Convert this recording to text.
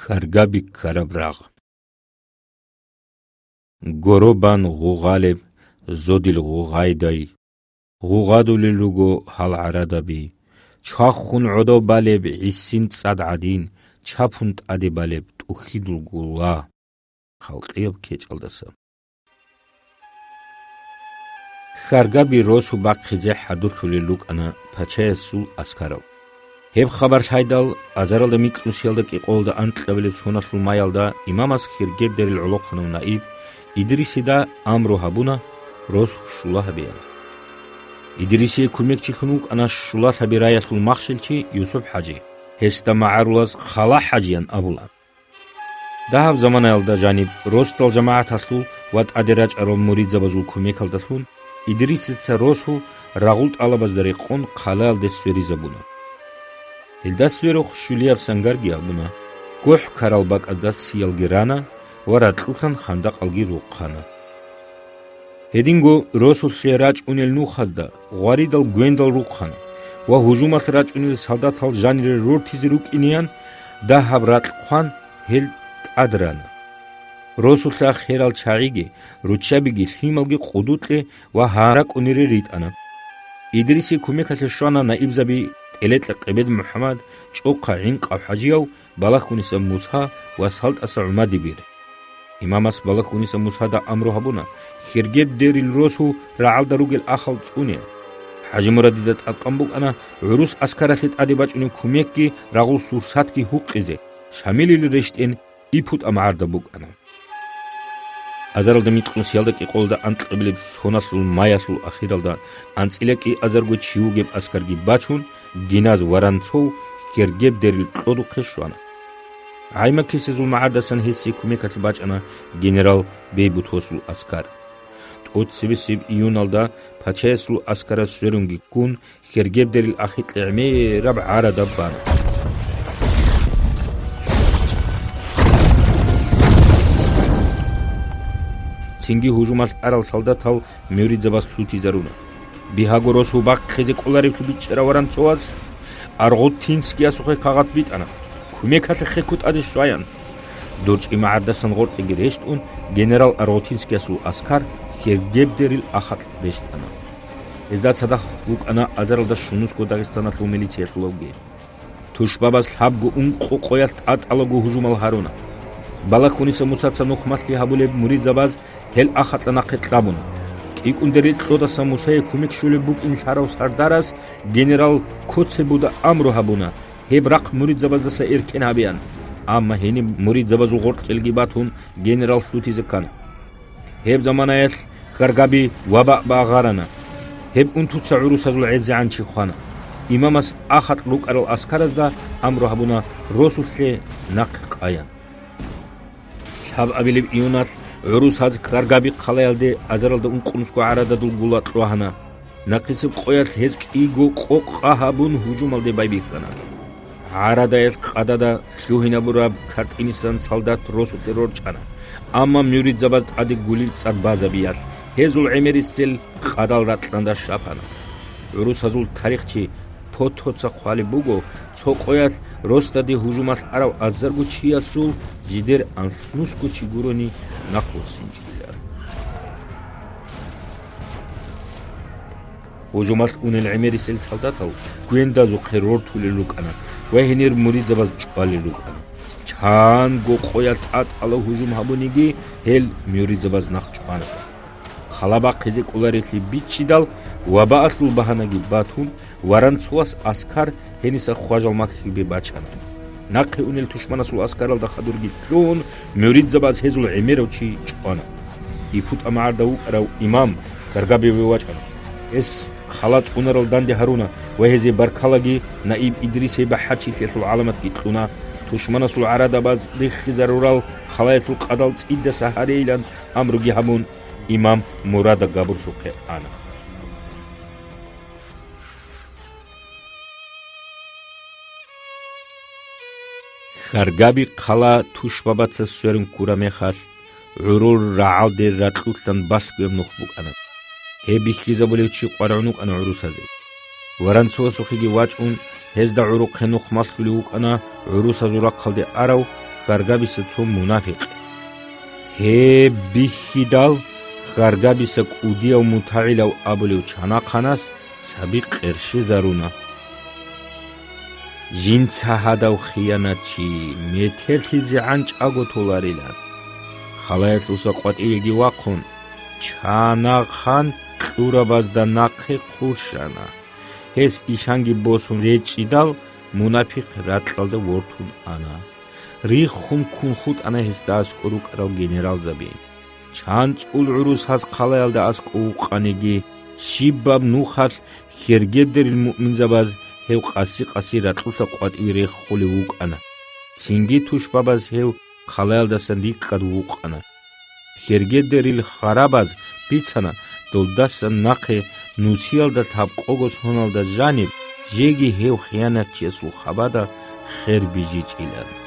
ხარგაბი ქარაბრაღ გორობან ღუღალებ ზოდილ ღუღაიდაი ღუღადული ლუგო ჰალ არადაბი ჩახუნ ოდობალებ ისინ წადადინ ჩაფუნ ტადებალებ ტუხიდულ გულა ხალყიობ ქეჭალდასა ხარგაბი როსუ ბაყხიზე ჰადურხული ლუკანა ფაჩესულ ასკარალ ჰებ ხაბარ შაიდალ აზარალდა მიკნუსიალდა ყიყოლდა ანტლებელებს ჰონასულ მაიალდა იმამას ხირგებდერილ ულოხანუ ნაიბ იდრისი და ამრო ჰაბუნა როს შულაჰბია იდრისი ქუმეკჩი ხნუ ანა შულაჰბი რაიასულ მახშილჩი იუსუფ ჰაჯი ჰესტა მაარულას ხალა ჰაჯიან აბულა დაჰაბ ზამანაალდა ჟანიბ როსტალ ჯამაათასულ ვატ ადერაჭარო მურიძაბაზულ ქუმეკალდასულ იდრისიცა როსუ რაღულ ტალაბაზდარი ყონ ხალალდეს სვერიზაბუნა Ildasvero xshuliab sangargia buna goh karalbak azdas siyalgirana waratlutan khanda qalgi ruqana Hedingo rosul sheraj unel nukhazda gwaridal gwendal ruqana wa hujumas raj unel saldatal janire rurtiz ruqinian da habrat khan hel adrana rosul sa kheral chaigi ruchabigi himalgi qudutle wa harak unire ritana idrisi kumekase shana naibzabi Eletla qibed Muhammad choqa inqa hajiyaw balakhnisa Musa wa salt asa umadibir Imamas balakhnisa Musa da amro habuna khirgeb deril rosu ra'al darugel akhal tsune Haji Muradidat aqambuk ana urus askarasit adibachuni kumekki ragul sursatki huqize shamilil reshtin iput amardabuk ana Azaralda mitqnusiyalda qolda antqebleb sonasul mayasul akhiralda antsileqi azargo chiugeb askargi bachun ginaz warantsov kergeb deril qodu kheshwana ayma kisizul maadasan hissi kumekatl bachana general beybutosul askar otsibisib iyunalda pachesul askara sverungi kun kergeb deril akhitle'me rab aradabban Singi hujumas aral saldatal mevridzabas lutizaruna. Bihagoros ubaq khize qolari bichera warantsovas arghotinski asuxe qagat bitana. Kumekase khekut ades shwayan. Dorchqi maardasan qortigi reshtun general arghotinski asu askar khirgebderil akhat reshtana. Ezdat sadaq ukana azaralda shunusko Dagestanatul militsiya slovgi. Tushbabas habgu unqo qoyalt atalogu hujumal haruna. Balakhnisa musatsa nukhmasli habuleb muridzabaz hel akhatlana qetlabuna Qikunderi tloda samusay kumekshuli buk insharav sardaras general kotsebuda amro habuna hebraq muridzabazda erken habian amma heni muridzabazul qortqilgi batun general sutizekan heb zamanayas khargabi waba bagharana heb untutsa urusazul ezanchi khana imamas akhat luqaral askarazda amro habuna rosulle naqayan Hab abilib iyunas urus haz kargabi qalayalde azaralda unqunusku aradadul gulatlohana naqisib qoyat hezq igo qoqqa habun hujumalde baybixana arada es qadada shuhinaburab kartinisan saldat rosu terror chana amma muridzabaz adi gulil tsadbazabias hezul emerisel qadal ratlanda shapana urus hazul tarixchi Pototsa khvali bugo tsoqoyat rostadi hujumas arav azargu chiasul jider ansnusku chiguroni naqosinjila hujumas unel emerisel saldatal guendazu qerortuli lukana vehinir muridzabaz chqali lukana chan go qoyat atalo hujum habunigi hel muridzabaz naqchana Khalaba qizi qularitli bichidal wabaasul bahanagi batun warantsuas askar henisa khwajal makhibi bachana naqi unel tushmanasul askaral da khadurgi tlon muridzabaz hezul emerovchi chqana ifut amarda uqraw imam gargabi wachana es khalat unaral dandi haruna wehezi barkalagi naib idrisi bahachi fesul alamat ki tluna tushmanasul aradabaz rikhi zarural khalayatul qadal idda sahareilan amrugi hamun imam murada gabursuqe ana Khargabi qala tushbabatsa swerin kurame khas urul ra'alde ratlutlan basgem nukhbuk ana hebi khizabulevchi qarunuk ana urusaze warantsosukhi wachun hezda uruq khenukh masluliuk ana urusazura qalde araw ხარგაბისა თუ მუნაფიყი ჰე ბიჰიდალ ხარგაბისა კუდიავ მუთაილავ აბლევ ჩანახანას საბი ყერში ზარუნა ჟინცაჰადავ ხიანაჩი მეთელხიზე ანჭაგო თოლარილან ხალაესლუსა ყვატიეგი ვახონ ჩანახან ყურაბაზ და ნახე ხურშანა ეს იშანგი ბოსუნ რეჭიდალ მუნაფიხ რატყალდა ვორთუნ ანა რიხუნ ქუნხუტ ანა ეს დაასკურუ კრავ გენერალზაბი ჩანწულ ურუსას ხალაელდა ასკუ ყანიგი შიბაბ ნუხალ ხერგებდერილ მუმინზაბაზ ჰევ ყასი რატყულსა ყვატირე ხული უკანა ცინგი თუშბაბაზ ჰევ ხალაელდასა ნიკად უყანა ხერგებდერილ ხარაბაზ ბიცანა დოლდასა ნახე ნუციალდა თაბ ყოგოს ჰონალდა ჟანი ჟეგი ჰევ ხიანატ ჩესუ ხაბადა ხერბიჯი ჭილან